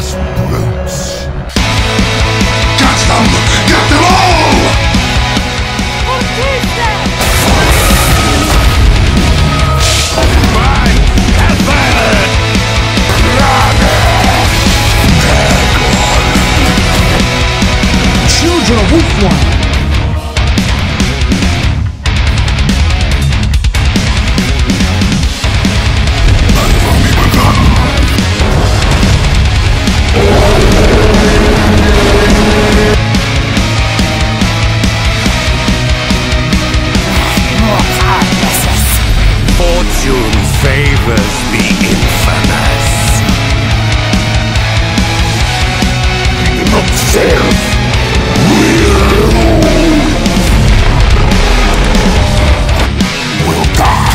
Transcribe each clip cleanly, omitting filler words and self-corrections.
last brutes. Catch them! Get them all! Mine! Cathay! Children of Wolf. Fortune favors the infamous. Not self will die.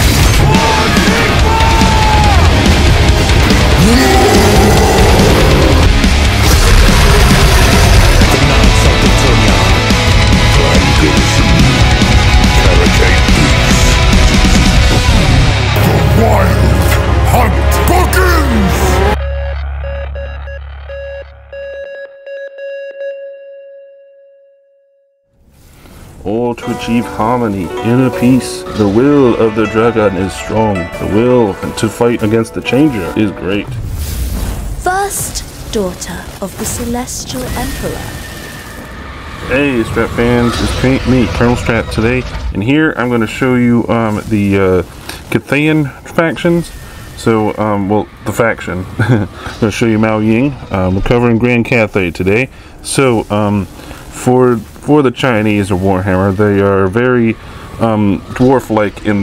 Wild hunt begins! All to achieve harmony, inner peace. The will of the dragon is strong. The will to fight against the changer is great. First daughter of the Celestial Emperor. Hey Strat fans, it's me, Colonel Strat today, and here I'm going to show you the Cathayan factions. So, well, the faction. I'm going to show you Mao Ying. We're covering Grand Cathay today. So, for the Chinese of Warhammer, they are very dwarf-like in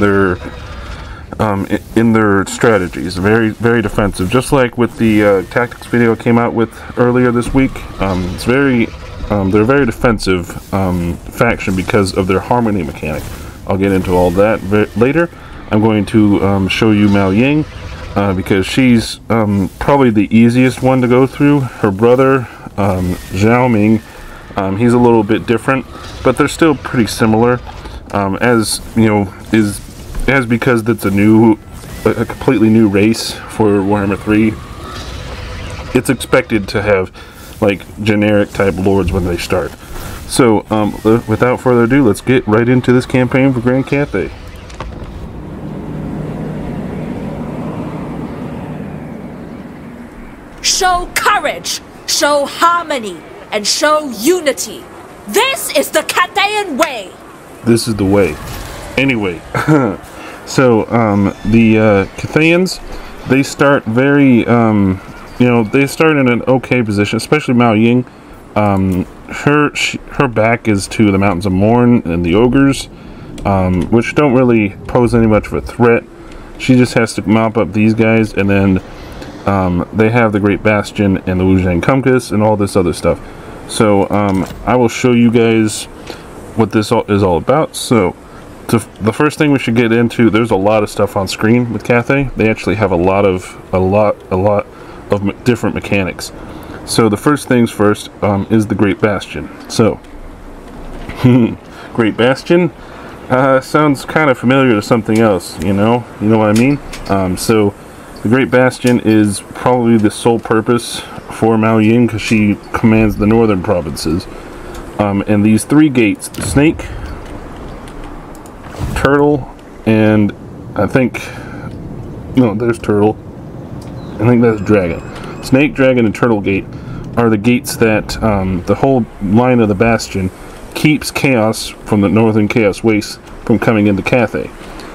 their strategies. Very defensive. Just like with the tactics video I came out with earlier this week. It's very they're a very defensive faction because of their harmony mechanic. I'll get into all that later. I'm going to show you Mao Ying because she's probably the easiest one to go through. Her brother, Zhao Ming, he's a little bit different, but they're still pretty similar. As you know, because that's a completely new race for Warhammer 3. It's expected to have like generic type lords when they start. So without further ado, let's get right into this campaign for Grand Cathay. Show courage, show harmony, and show unity. This is the Cathayan way. This is the way. Anyway, so the Cathayans, they start very they start in an okay position, especially Mao Ying. Her back is to the Mountains of Morn and the ogres, which don't really pose any much of a threat. She just has to mop up these guys, and then they have the Great Bastion and the Wuzhang Compass and all this other stuff. So I will show you guys what this is all about. So the first thing we should get into, there's a lot of stuff on screen with Cathay. They actually have a lot of different mechanics. So the first things first is the Great Bastion. So Great Bastion sounds kind of familiar to something else, you know what I mean? So the Great Bastion is probably the sole purpose for Mao Ying because she commands the northern provinces. And these three gates, the Snake, Turtle, and I think, no, there's Turtle. I think that's Dragon. Snake, Dragon, and Turtle Gate are the gates that the whole line of the Bastion keeps chaos from the Northern Chaos Wastes from coming into Cathay.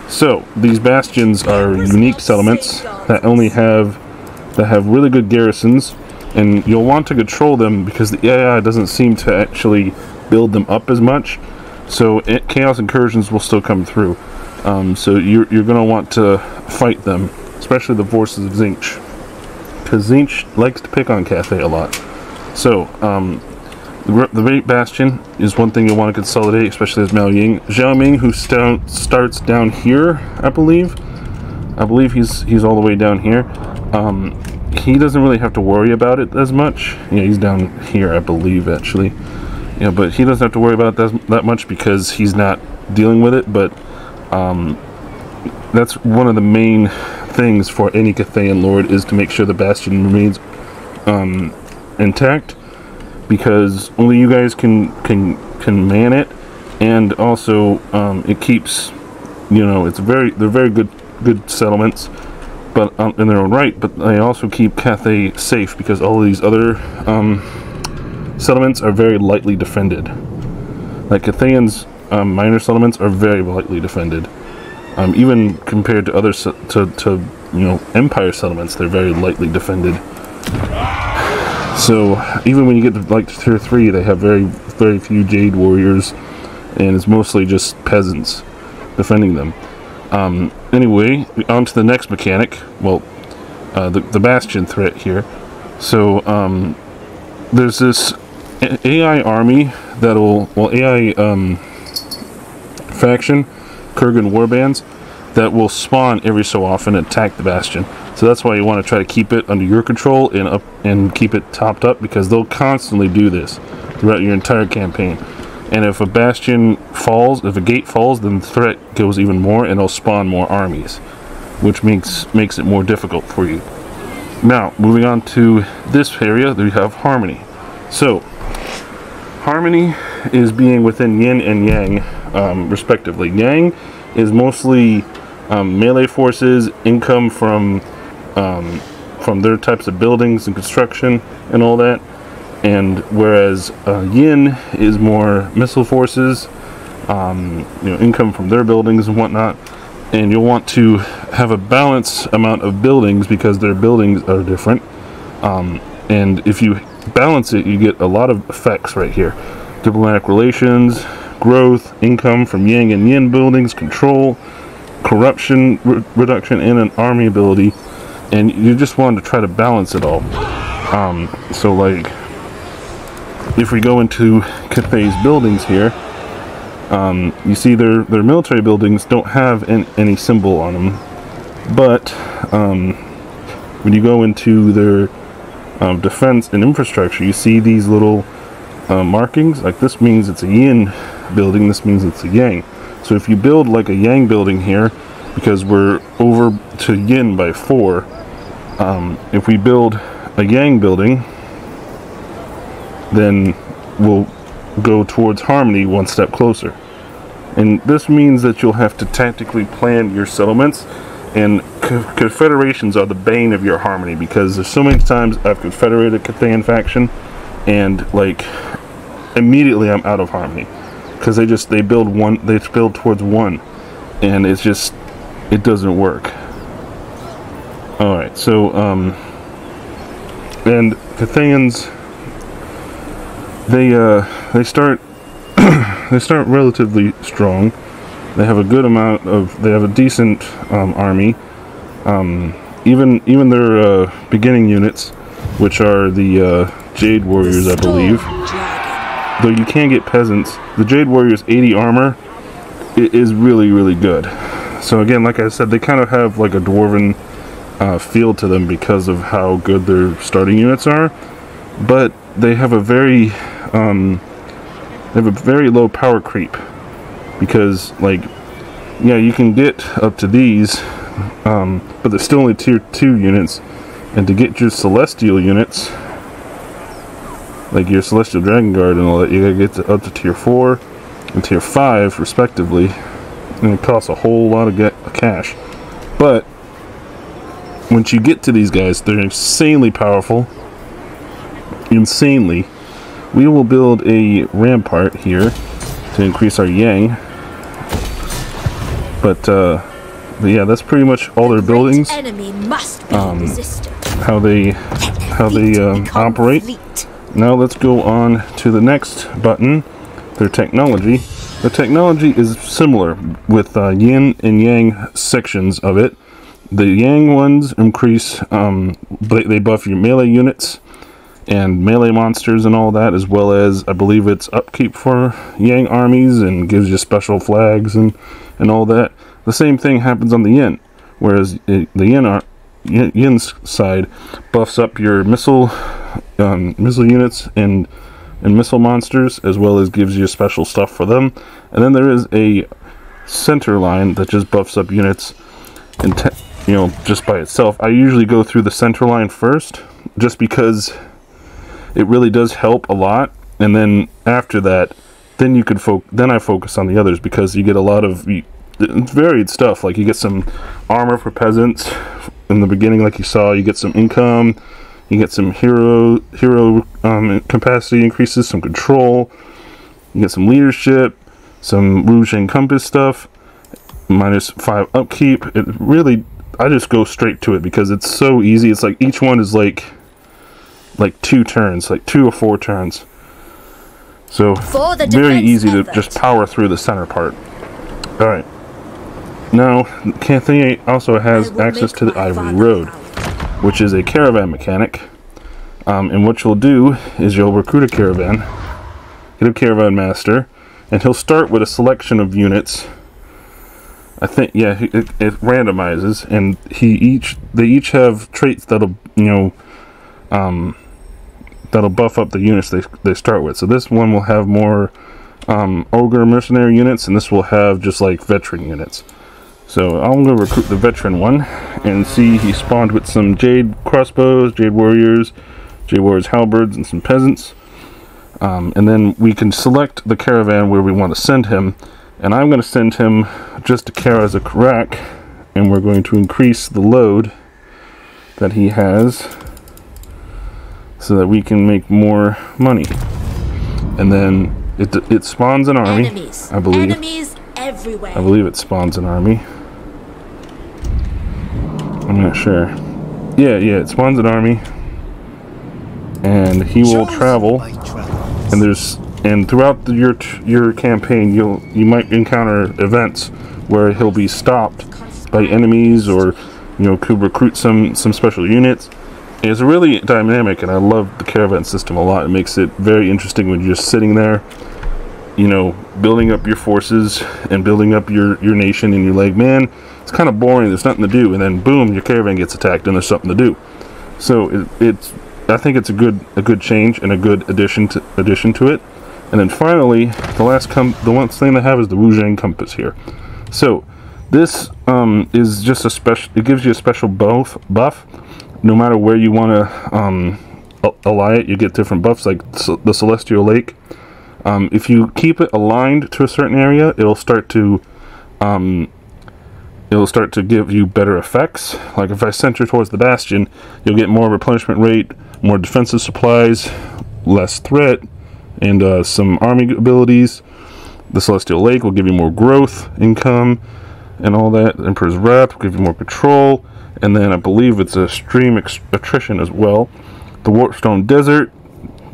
So these bastions are unique settlements that have really good garrisons, and you'll want to control them because the AI doesn't seem to actually build them up as much. So chaos incursions will still come through. So you're going to want to fight them, especially the forces of Tzeentch, because Tzeentch likes to pick on Cathay a lot. So the Great Bastion is one thing you'll want to consolidate, especially as Mao Ying. Zhao Ming, who starts down here, I believe he's all the way down here. He doesn't really have to worry about it as much. Yeah, he's down here, I believe, actually. Yeah, but he doesn't have to worry about it that much because he's not dealing with it. But that's one of the main things for any Cathayan lord, is to make sure the Bastion remains intact, because only you guys can man it, and also it keeps, you know, they're very good settlements, but in their own right. But they also keep Cathay safe because all of these other settlements are very lightly defended. Like Cathayan's minor settlements are very lightly defended, even compared to other you know, empire settlements. They're very lightly defended. So even when you get to like tier 3, they have very few Jade warriors, and it's mostly just peasants defending them. Anyway, on to the next mechanic. Well, the Bastion threat here. So there's this AI army AI faction, Kurgan warbands, that will spawn every so often and attack the Bastion. So that's why you want to try to keep it under your control and keep it topped up, because they'll constantly do this throughout your entire campaign. And if a Bastion falls, if a gate falls, then the threat goes even more, and it'll spawn more armies, which makes it more difficult for you. Now, moving on to this area, we have Harmony. So, Harmony is being within Yin and Yang, respectively. Yang is mostly melee forces, income from their types of buildings and construction and all that, and whereas Yin is more missile forces, you know, income from their buildings and whatnot. And you'll want to have a balanced amount of buildings because their buildings are different, and if you balance it, you get a lot of effects right here: diplomatic relations, growth, income from Yang and Yin buildings, control, corruption reduction, and an army ability. And you just want to try to balance it all. So like, if we go into Cathay's buildings here, you see their military buildings don't have any symbol on them, but when you go into their defense and infrastructure, you see these little markings. Like, this means it's a Yin building, this means it's a Yang. So if you build like a Yang building here, because we're over to Yin by 4, if we build a Yang building, then we'll go towards Harmony one step closer. And this means that you'll have to tactically plan your settlements, and confederations are the bane of your Harmony, because there's so many times I've confederated Cathayan faction and like immediately I'm out of Harmony because they build towards 1, and it doesn't work. Alright, so and Cathayans, they start relatively strong. They have a good amount they have a decent army. Even their beginning units, which are the Jade Warriors, I believe. Though you can get peasants, the Jade Warriors 80 armor is really good. So again, like I said, they kind of have like a dwarven feel to them because of how good their starting units are, but they have a very low power creep, because like, yeah, you can get up to these, but they're still only tier 2 units, and to get your celestial units, like your Celestial Dragon Guard and all that, you gotta get up to tier 4 and tier 5 respectively, and it costs a whole lot of cash. But once you get to these guys, they're insanely powerful. Insanely. We will build a rampart here to increase our Yang. But yeah, that's pretty much all their buildings. How they operate. Now let's go on to the next button, their technology. The technology is similar with Yin and Yang sections of it. The Yang ones increase, they buff your melee units and melee monsters and all that, as well as I believe it's upkeep for Yang armies and gives you special flags and all that. The same thing happens on the Yin, whereas the Yin's side buffs up your missile units and missile monsters, as well as gives you special stuff for them. And then there is a center line that just buffs up units and just by itself. I usually go through the center line first, just because it really does help a lot. And then after that, then you could I focus on the others, because you get a lot of varied stuff. Like you get some armor for peasants in the beginning, like you saw. You get some income, you get some hero capacity increases, some control, you get some leadership, some rouge and compass stuff, -5 upkeep. It really, I just go straight to it because it's so easy. It's like each one is like 2 turns, like 2 or 4 turns. So very easy to just power through the center part. Alright. Now, Cathay also has access to the Ivory Road, which is a caravan mechanic. And what you'll do is you'll recruit a caravan, get a caravan master, and he'll start with a selection of units. I think, yeah, it randomizes, and they each have traits that'll, that'll buff up the units they start with. So this one will have more ogre mercenary units, and this will have just like veteran units. So I'm going to recruit the veteran one, and see he spawned with some jade crossbows, jade warriors halberds, and some peasants. And then we can select the caravan where we want to send him, and I'm going to send him just to Kara Karak, and we're going to increase the load that he has so that we can make more money. And then it spawns an army. Enemies. I believe. Enemies everywhere. I believe it spawns an army. I'm not sure. Yeah, it spawns an army, and he will travel. And throughout your campaign, you might encounter events where he'll be stopped by enemies, or could recruit some special units. It's really dynamic, and I love the caravan system a lot. It makes it very interesting when you're just sitting there, building up your forces and building up your nation, and you're like, man, it's kind of boring, there's nothing to do, and then boom, your caravan gets attacked and there's something to do. So I think it's a good change and a good addition to it. And then finally, the one thing they have is the rouge and compass here. So this is just a special. It gives you a special buff. No matter where you want to ally it, you get different buffs, like the Celestial Lake. If you keep it aligned to a certain area, it'll start to give you better effects. Like if I center towards the Bastion, you'll get more replenishment rate, more defensive supplies, less threat, and some army abilities. The Celestial Lake will give you more growth, income, and all that. The Emperor's Wrath will give you more control, and then I believe it's a stream attrition as well. The Warpstone Desert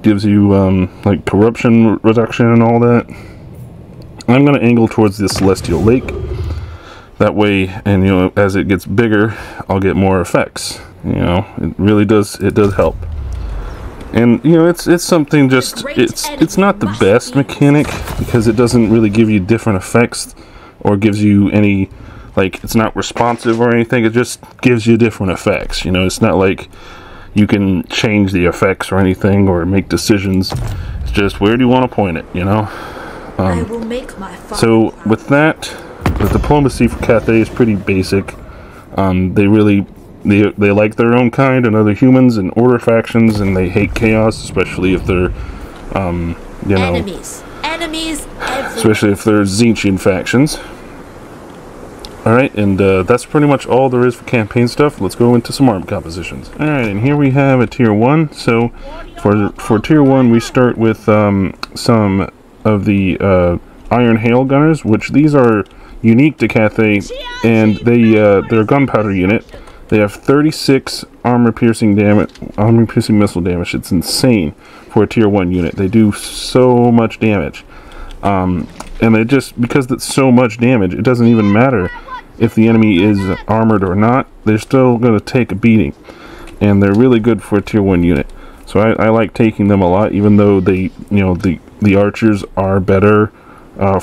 gives you like corruption reduction and all that. I'm going to angle towards the Celestial Lake. That way, and as it gets bigger, I'll get more effects. It really does. It does help. And it's something just it's not the best mechanic, because it doesn't really give you different effects or gives you any, like, it's not responsive or anything. It just gives you different effects. It's not like you can change the effects or anything or make decisions. It's just, where do you want to point it? I will make my so with that, the diplomacy for Cathay is pretty basic. They like their own kind and other humans and order factions, and they hate chaos, especially if they're enemies everywhere. Especially if they're Zinchian factions. Alright, and that's pretty much all there is for campaign stuff. Let's go into some arm compositions. Alright, and here we have a tier 1. So for tier 1, we start with some of the Iron Hail Gunners, which these are unique to Cathay, and they're a gunpowder unit. They have 36 armor-piercing missile damage. It's insane for a tier 1 unit. They do so much damage. And they just, because it's so much damage, it doesn't even matter if the enemy is armored or not. They're still going to take a beating. And they're really good for a tier 1 unit. So I like taking them a lot, even though they, the archers are better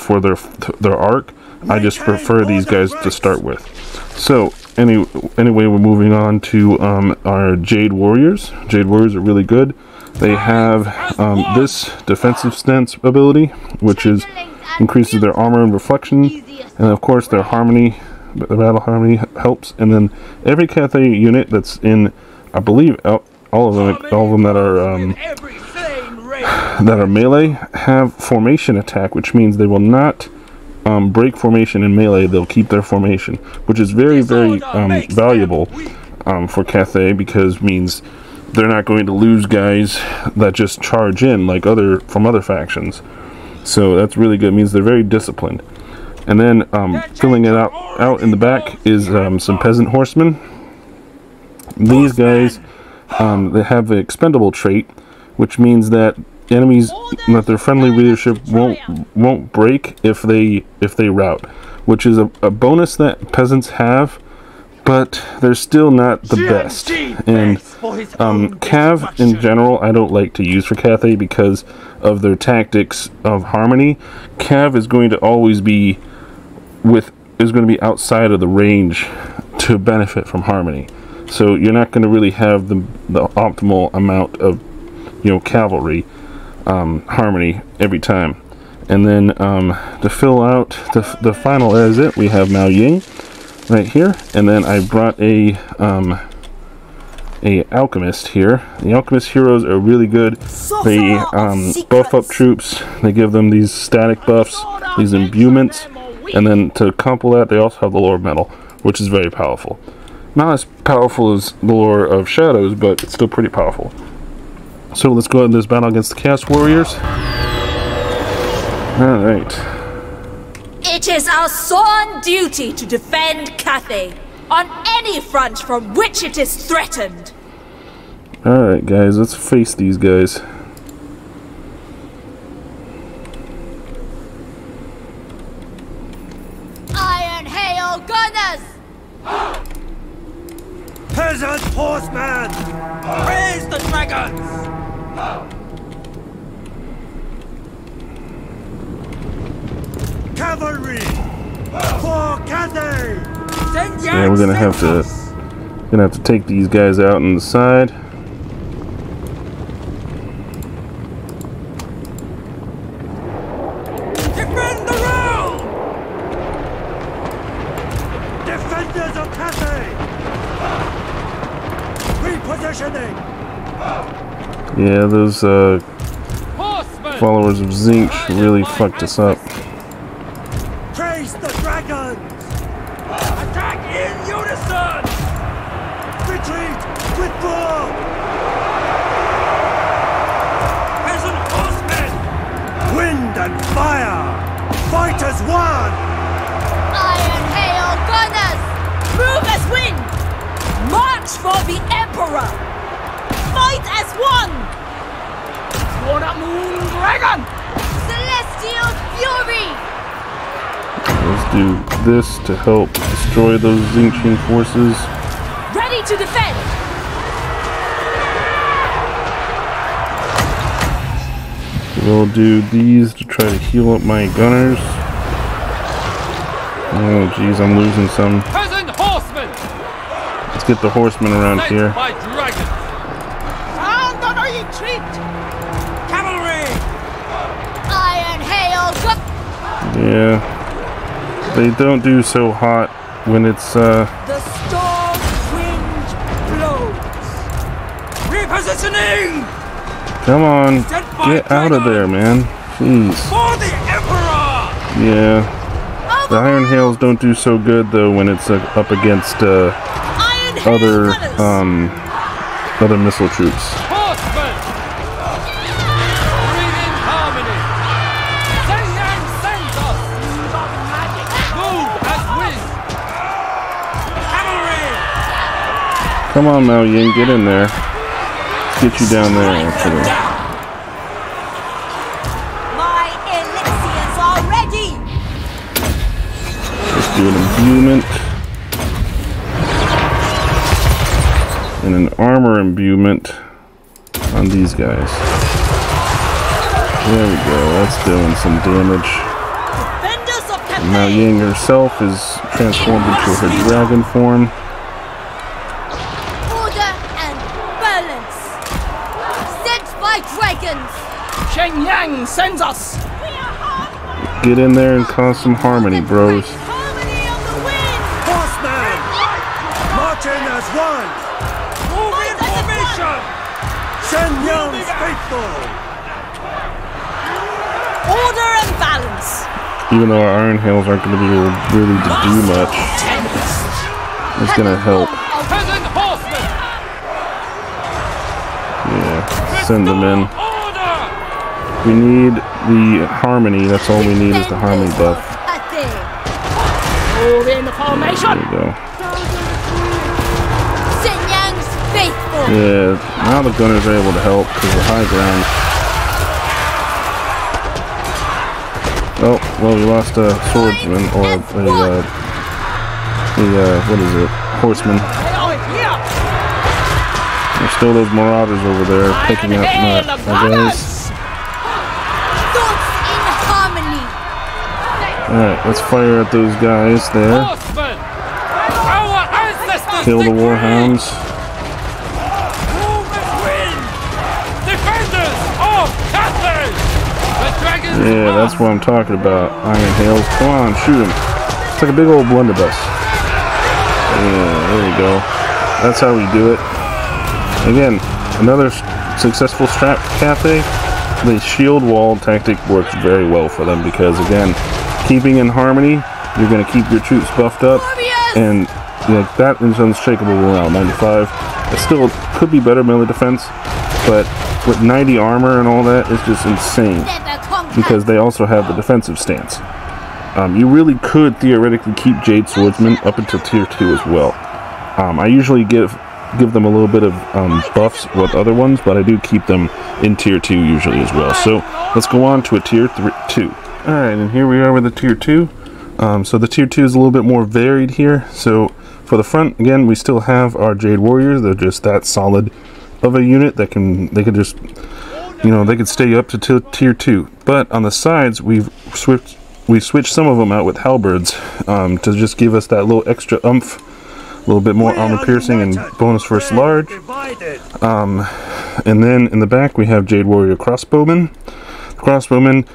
for their arc. I just prefer these guys to start with. So anyway, we're moving on to our Jade Warriors. Jade Warriors are really good. They have this defensive stance ability, which increases their armor and reflection, and of course their harmony, the battle harmony helps. And then every Cathay unit that's in, I believe, all of them that are that are melee have formation attack, which means they will not break formation in melee. They'll keep their formation, which is very, very valuable for Cathay, because it means they're not going to lose guys that just charge in like from other factions. So that's really good. It means they're very disciplined. And then filling it out in the back is some peasant horsemen. These guys, they have an expendable trait, which means that enemies that their friendly leadership won't break if they rout, which is a bonus that peasants have, but they're still not the best. And Cav in general I don't like to use for Cathay because of their tactics of harmony. Cav is going to always be outside of the range to benefit from harmony. So you're not going to really have the optimal amount of cavalry harmony every time. And then to fill out the final as it, we have Mao Ying right here, and then I brought a alchemist here. The alchemist heroes are really good. They buff up troops. They give them these static buffs, these imbuements, and then to couple that, they also have the lore of metal, which is very powerful. Not as powerful as the lore of shadows, but it's still pretty powerful. So let's go ahead and this battle against the Chaos Warriors. Alright. It is our sworn duty to defend Cathay on any front from which it is threatened. Alright guys, let's face these guys. Iron Hail Gunners! Peasant horsemen! Praise the dragons! Cavalry! For Cathay! Yeah, we're gonna have to take these guys out on the side. Defend the road! Defenders of Cathay! Repositioning! Yeah, those followers of Zinc really fucked us up. Praise the dragons! Attack in unison! Retreat! Withdraw! Peasant horsemen! Wind and fire! Fight as one! Iron Hail Gunners! Move as wind! March for the Emperor! Fight as one! Moon Dragon! Celestial Fury! Let's do this to help destroy those Xingqian forces. Ready to defend! We'll do these to try to heal up my gunners. Oh jeez, I'm losing some. Peasant horsemen! Let's get the horsemen around here. By dragons! Sound on our retreat! Cavalry! Iron Hail Gun... Yeah. They don't do so hot when it's The storm wind blows. Repositioning! Come on, get out of there, man. Jeez. For the Emperor! Yeah. The Iron Hails don't do so good though when it's up against other missile troops. Horsemen! Breathe in harmony! Sing and send us! Move as wind! Cavalry! Come on, Mao Ying, get in there. Let's get you down there, actually. My elixirs are ready! Let's do an imbuement. And an armor imbuement on these guys. There we go, that's doing some damage. Defenders of Cathay! Mao Ying herself is transformed into her dragon form. Order and balance! Sent by dragons! Shenyang sends us! Get in there and cause some harmony, bros. Harmony of the wind! Horsemen! Marching as one! Move in formation! Shenyang's faithful! order and balance. Even though our iron hails aren't going to be able really to do much, it's going to help. Peasant horsemen! Yeah, send them in. Order! We need the harmony. That's all we need is the harmony buff. Cathay. Move in the formation! There we go. Shenyang's faithful. Yeah, now the gunners are able to help because we're high ground. Oh, well, we lost a swordsman, or a what is it, horseman. There's still those marauders over there picking up my guys. Thoughts in harmony. Alright, let's fire at those guys there. Horsemen! Our ancestors Kill the decree! warhounds. Move and win! Defenders of Cathay! The dragons Yeah, that's what I'm talking about. Iron hails. Come on, shoot him. It's like a big old blunderbuss. Yeah, there we go. That's how we do it. Again, another successful strat for Cathay. The shield wall tactic works very well for them because, again, keeping in harmony, you're going to keep your troops buffed up, and like that is unshakable around 95. It still could be better melee defense, but with 90 armor and all that, it's just insane because they also have the defensive stance. You really could theoretically keep Jade Swordsman up until tier 2 as well. I usually give them a little bit of buffs with other ones, but I do keep them in tier 2 usually as well. So let's go on to a tier 2. Alright, and here we are with the tier 2. So the tier 2 is a little bit more varied here. So for the front, again, we still have our Jade Warriors. They're just that solid of a unit that they can just, you know, they could stay up to tier 2. But on the sides, we switched some of them out with halberds to just give us that little extra oomph. A little bit more armor piercing and bonus versus large. And then in the back we have Jade Warrior crossbowmen. Crossbowmen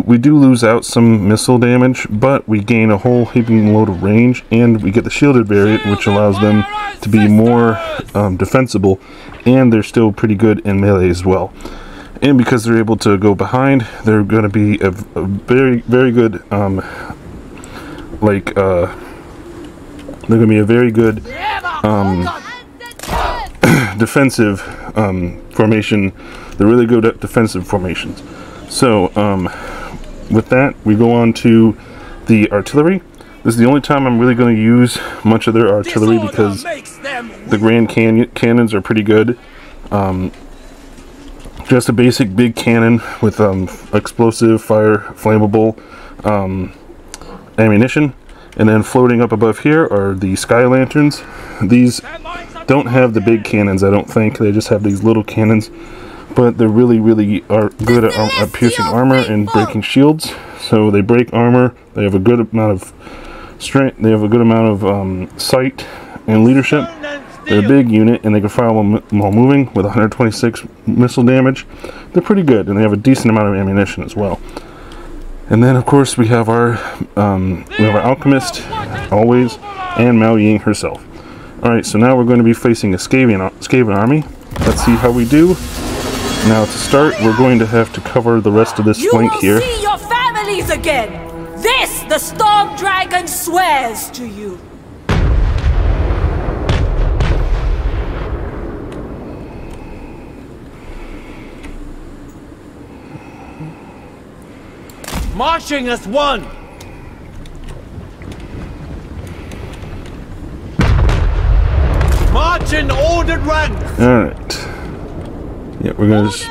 we do lose out some missile damage, but we gain a whole heaping load of range, and we get the shielded variant, which allows them to be more defensible, and they're still pretty good in melee as well. And because they're able to go behind, they're going to be a very, very good they're going to be a very good defensive formation. They're really good at defensive formations. So, with that, we go on to the artillery. This is the only time I'm really going to use much of their artillery because the Grand Cannons are pretty good. Just a basic big cannon with explosive, fire, flammable ammunition. And then floating up above here are the Sky Lanterns. These don't have the big cannons, I don't think. They just have these little cannons. But they really, really are good at piercing armor and breaking shields. So they break armor. They have a good amount of strength. They have a good amount of sight and leadership. They're a big unit, and they can fire while moving with 126 missile damage. They're pretty good, and they have a decent amount of ammunition as well. And then, of course, we have our alchemist, always, and Mao Ying herself. Alright, so now we're going to be facing a Skaven army. Let's see how we do. Now, to start, we're going to have to cover the rest of this flank here. You will see your families again! This the Storm Dragon swears to you! Marching as one! March in ordered ranks! Alright. Yeah, we're going to just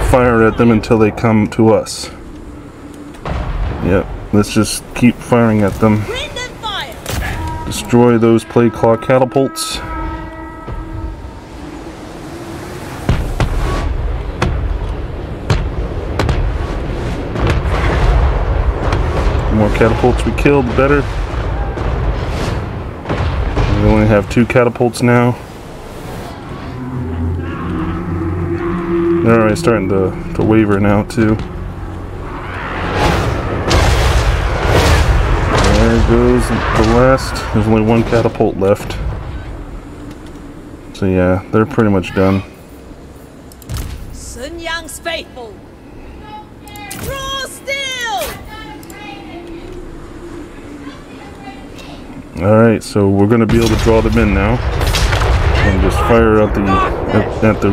fire at them until they come to us. Yep, let's just keep firing at them. Wind and fire! Destroy those plague claw catapults. The more catapults we kill, the better. We only have 2 catapults now. They're already starting to waver now too. There goes the last. There's only 1 catapult left. So yeah, they're pretty much done. Sun Yang's faithful. Draw Alright, so we're going to be able to draw them in now. And just fire out at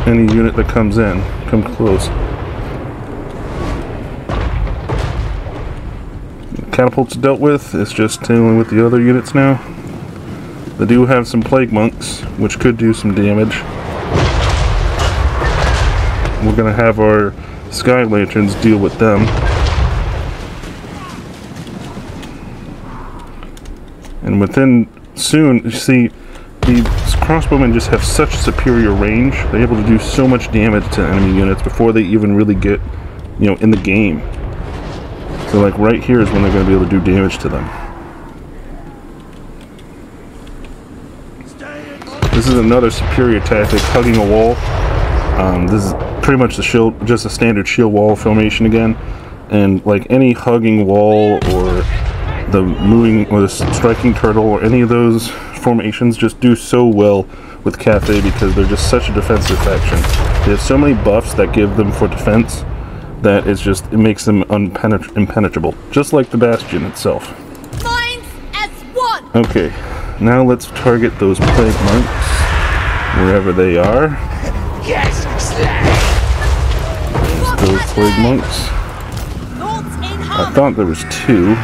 any unit that comes in. Come close. Catapults dealt with. It's just dealing with the other units now. They do have some plague monks, which could do some damage. We're going to have our sky lanterns deal with them. And within soon, you see, the crossbowmen just have such superior range. They're able to do so much damage to enemy units before they even really get, you know, in the game. So like right here is when they're going to be able to do damage to them. This is another superior tactic, hugging a wall. This is pretty much the shield, just a standard shield wall formation again. And like any hugging wall or the moving or the striking turtle or any of those formations just do so well with Cathay because they're just such a defensive faction. They have so many buffs that give them for defense that it makes them impenetrable, just like the Bastion itself. Minds as one. Okay, now let's target those plague monks wherever they are. Yes, There's those plague monks. Thoughts in I harmony. thought there was 2.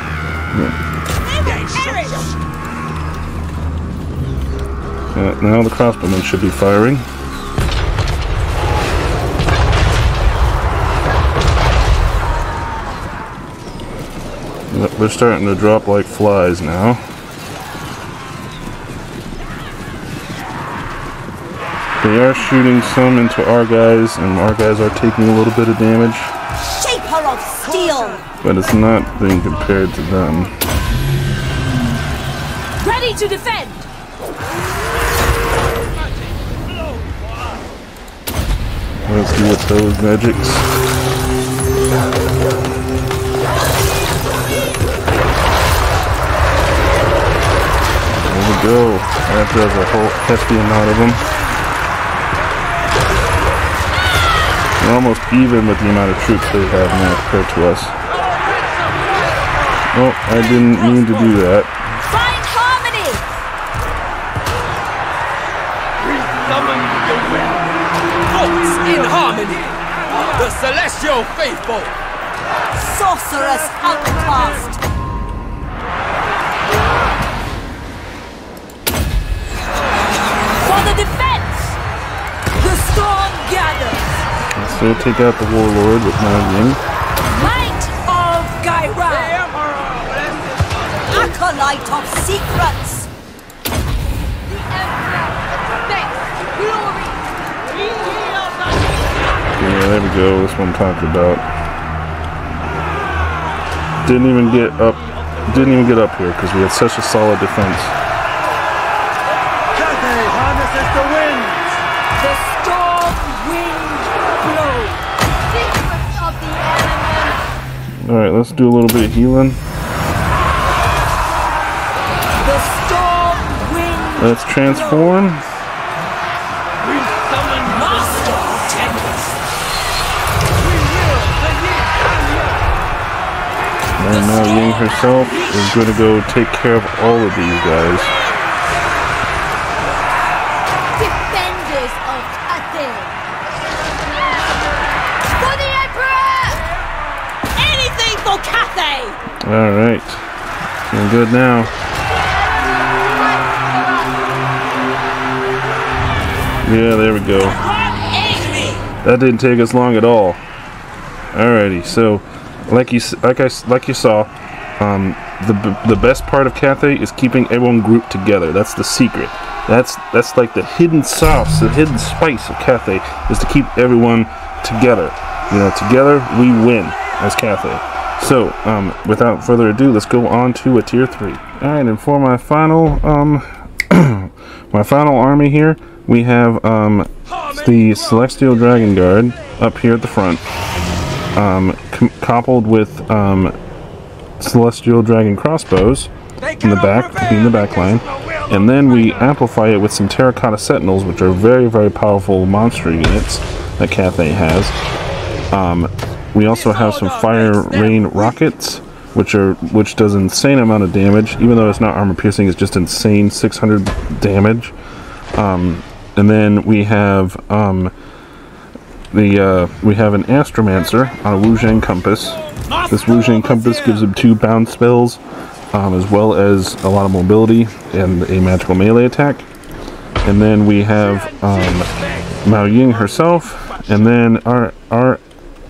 Now the crossbowmen should be firing. Yep, they're starting to drop like flies now. They are shooting some into our guys, and our guys are taking a little bit of damage. Shaper of steel. But it's not being compared to them. Ready to defend. Let's do with those magics. There we go. That does a whole hefty amount of them. We're almost even with the amount of troops they have now compared to us. Oh, I didn't mean to do that. Find harmony. Summon the wind. Thoughts in harmony. The celestial faithful. Sorcerous outcast. For the defense. The storm gathers. So take out the warlord with my wing. Light of Gyra. Acolyte of secrets. The Emperor expects glory. Yeah, there we go. That's what I'm talking about. Didn't even get up here because we had such a solid defense. Cathay harnesses the winds. The storm wind blows. Secrets of the elements. Alright, let's do a little bit of healing. The storm wind. Let's transform. We summon Master of Tempest. And now Ying herself is going to go take care of all of these guys. Defenders of Cathay. For the Emperor! Anything for Cathay! Alright. Feeling good now. Yeah, there we go. That didn't take us long at all. Alrighty, so like you saw, the best part of Cathay is keeping everyone grouped together. That's the secret. That's like the hidden sauce, the hidden spice of Cathay is to keep everyone together. You know, together we win as Cathay. So, without further ado, let's go on to a tier 3. Alright, and for my final my final army here, we have the Celestial Dragon Guard up here at the front, coupled with Celestial Dragon crossbows in the back, being the back line, and then we amplify it with some Terracotta Sentinels, which are very, very powerful monster units that Cathay has. We also have some Fire Rain Rockets, which does an insane amount of damage. Even though it's not armor piercing, it's just insane 600 damage. And then we have an Astromancer on a Wu Zhang Compass. This Wu Zhang Compass gives him 2 bound spells, as well as a lot of mobility and a magical melee attack. And then we have Mao Ying herself, and then our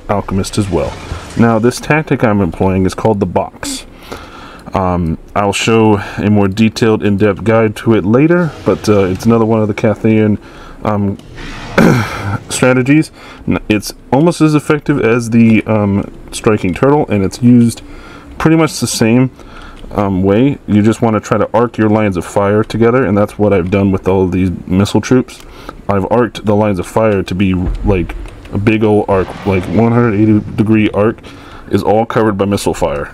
alchemist as well. Now, this tactic I'm employing is called the box. I'll show a more detailed, in-depth guide to it later, but it's another one of the Cathayan strategies. It's almost as effective as the striking turtle, and it's used pretty much the same way. You just want to try to arc your lines of fire together, and that's what I've done with all of these missile troops. I've arced the lines of fire to be like a big old arc, like 180-degree arc is all covered by missile fire,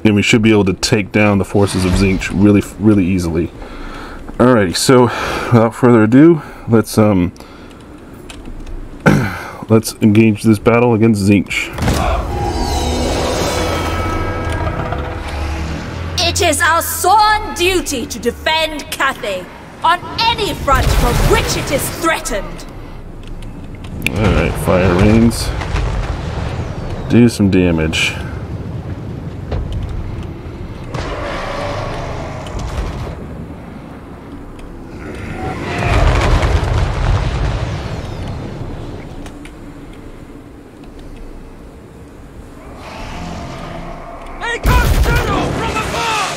and we should be able to take down the forces of Tzeentch really easily. Alrighty, so without further ado, let's let's engage this battle against Tzeentch. It is our sworn duty to defend Cathay on any front from which it is threatened. Alright, fire rings. Do some damage. Hey, comes General from above!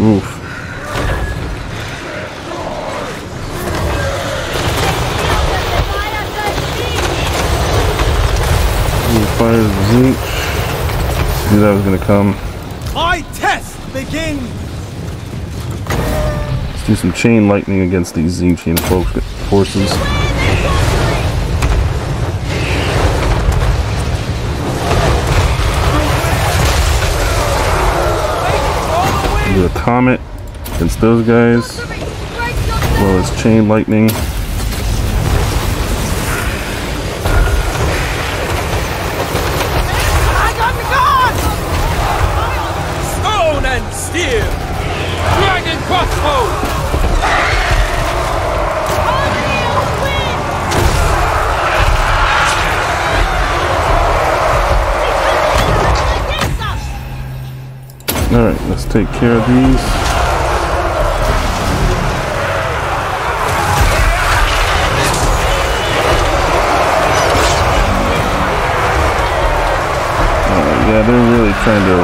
Oof. Fire Tzeentch. Knew that was gonna come. My test begins! Let's do some chain lightning against these Tzeentchian forces. Do a comet against those guys, as well as chain lightning. Steel! Dragon crossbow! Alright, let's take care of these. Yeah, they're really trying to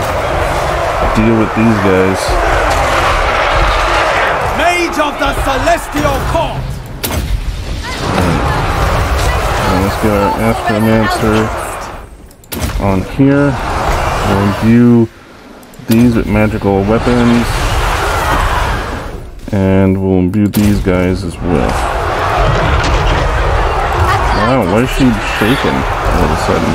deal with these guys. Mage of the Celestial Court! Let's get our Astromancer on here. We'll imbue these with magical weapons. And we'll imbue these guys as well. Wow, why is she shaking all of a sudden?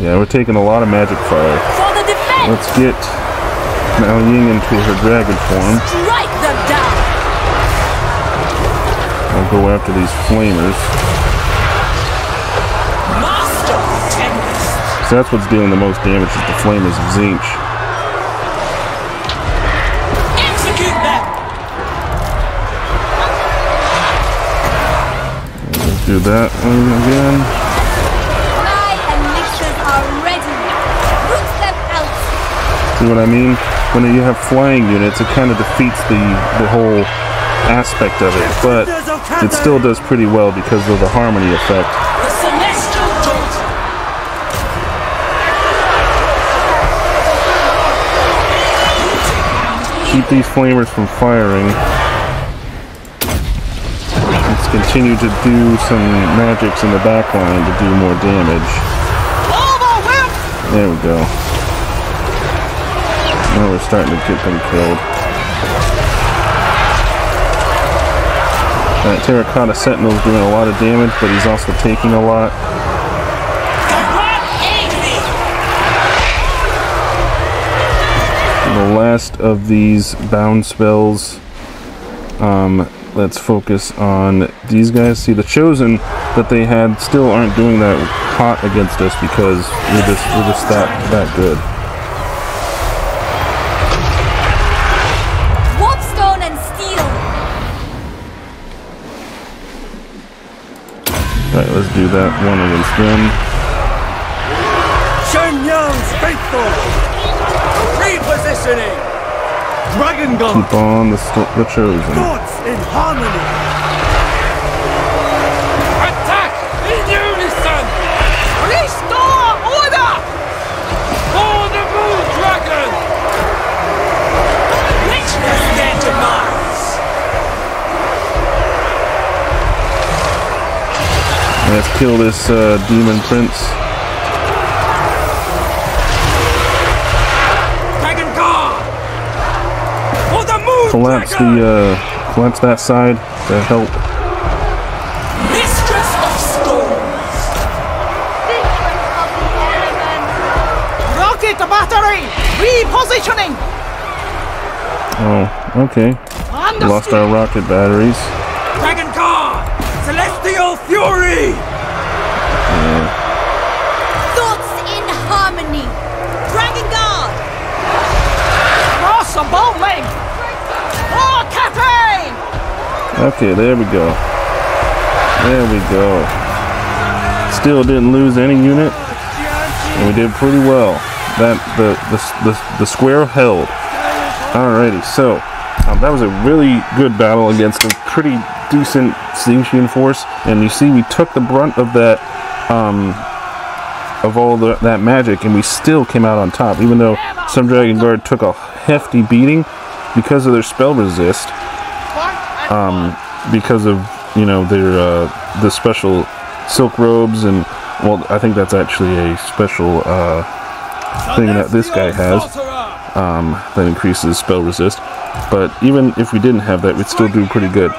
Yeah, we're taking a lot of magic fire. For the defense! Let's get Mao Ying into her dragon form. Strike them down! I'll go after these flamers. Master Tempest! So that's what's dealing the most damage, is the flamers of Tzeentch. Execute them! Let's do that one again. See what I mean? When you have flying units, it kind of defeats the whole aspect of it, but it still does pretty well because of the harmony effect. The Celestial Jolt! Keep these flamers from firing. Let's continue to do some magics in the back line to do more damage. There we go. Now we're starting to get them killed. That Terracotta Sentinel's doing a lot of damage, but he's also taking a lot. the last of these bound spells. Let's focus on these guys. See, the chosen that they had still aren't doing that hot against us because we're just that good. Warpstone and steel. Alright, let's do that one against them. Shenyang's faithful. Repositioning. Dragon God. Keep on the chosen. Thoughts in harmony. Attack in unison. Restore order. For the moon dragon. Witness their demise. Let's kill this demon prince. Dragon God. For the moon Collapse dragon. collapse that side to help. Mistress of storms. Victory of the elements. Rocket battery! Repositioning! Oh, okay. Lost our rocket batteries. Dragon God. Celestial fury. Thoughts in harmony. Dragon God. Cross a bowling! Oh, Cathay! Okay, there we go. There we go. Still didn't lose any unit, and we did pretty well. That the square held. Alrighty, so that was a really good battle against a pretty decent Xingqian force, and you see we took the brunt of that of all that magic, and we still came out on top, even though some Dragon Guard took a hefty beating because of their spell resist, because of, you know, their the special silk robes, and well, I think that's actually a special thing that this guy has that increases spell resist. But even if we didn't have that, we'd still do pretty good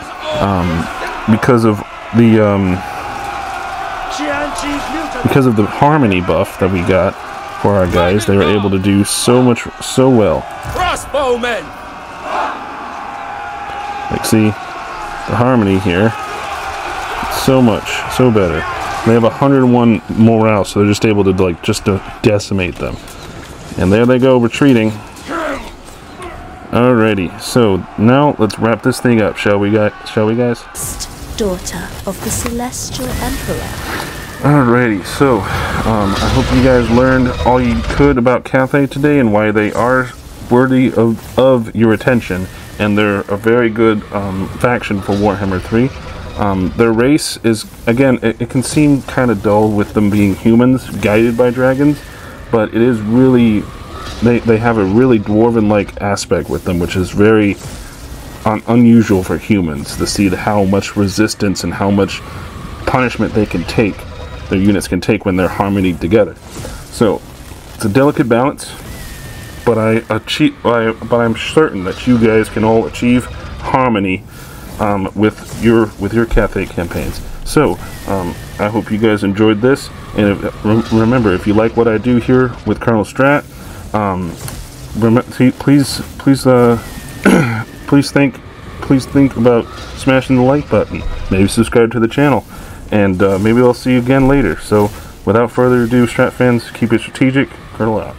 because of the harmony buff that we got for our guys. They were able to do so well. Crossbowmen. Like, see the harmony here, so better. They have 101 morale, so they're just able to to decimate them. And there they go, retreating. Alrighty, so now let's wrap this thing up, shall we guys? Daughter of the Celestial Emperor. Alrighty, so I hope you guys learned all you could about Cathay today and why they are worthy of your attention, and they're a very good faction for Warhammer 3. Their race is, again, it can seem kind of dull with them being humans guided by dragons, but it is really, they have a really dwarven-like aspect with them, which is very unusual for humans to see how much resistance and how much punishment their units can take when they're harmonied together. So it's a delicate balance, but I'm certain that you guys can all achieve harmony with your Cathay campaigns. So I hope you guys enjoyed this, and remember, if you like what I do here with Colonel Strat, please think about smashing the like button, maybe subscribe to the channel, and maybe I'll see you again later. So without further ado, Strat fans, keep it strategic. Colonel out.